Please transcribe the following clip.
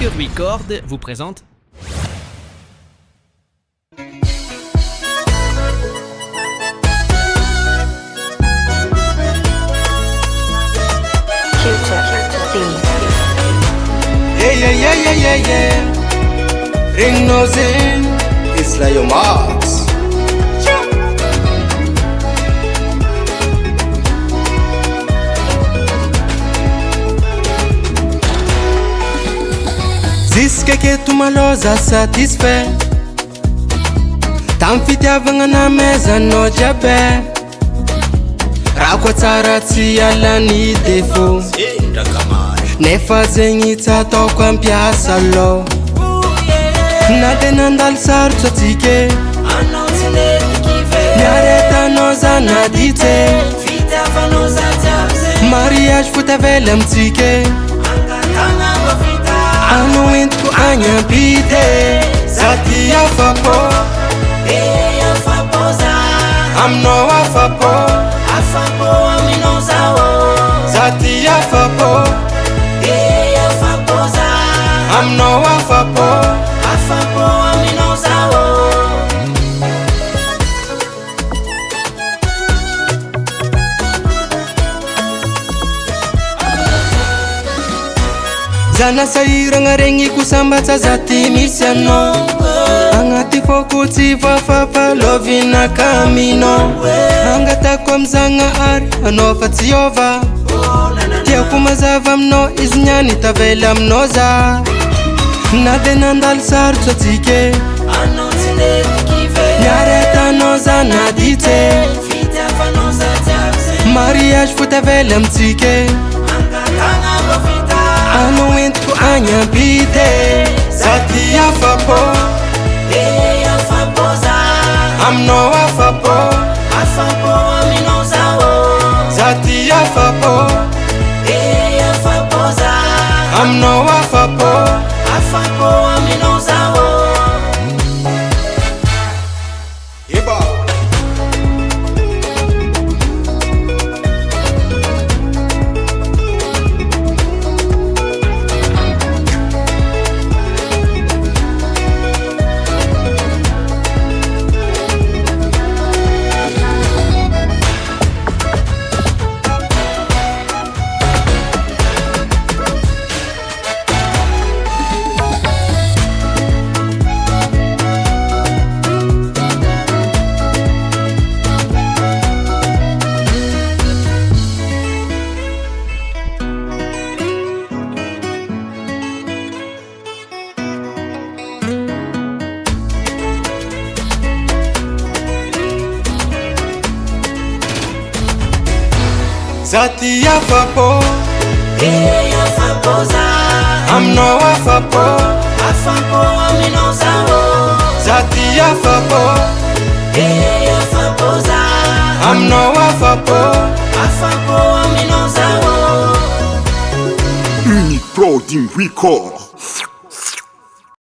Mercury Record vous présente Yeah. Ring nose in, it's like your marks. Ziska ke tumaloza satisfait. Tam fitiavagna na meza no jabe. Rakwa tsara tsy alany défaut. Nefa zegny tsy ataoko ampiasa lo. Na de nandalo sarotra tsike. Anao tsy netiky ve. Miaretanao zanadite. Fitiavanao za jiaby zay. Mariage fotavela amitsike. Angatagna mba vita. Anao entiko agnampite. Za ty afapo. Afapo za. Aminao afapo. Afapo aminao za o. Za ty afapo. Afapo za. Aminao afapo. Afapo aminao za o. Zana sahiragna regny kosambatsa za ty misy anao. Agnaty foko tsy fafafalaovina kaminao. Angatako amizagna ary anao fa tsy ova. Tiako mazava aminao izy niany tavela aminao za. Na de nandalo sarotra atsike. Anao tsy netiky ve. Miaretanao zanadite. Fitiavanao za jiaby zay. Mariage fotavela amitsike. Angatagna mba vita. Anao entiko agnampite. Za ty afapo. Afapo za. Aminao afapo. Afapo aminao za o. Za ty afapo. Afapo za. Aminao afapo. Afapo aminao za o. Za ty afapo. Afapo za. Aminao afapo. Afapo aminao za o. Za ty afapo. Afapo za. Aminao afapo. Afapo aminao za o. Unique Pro Team Record.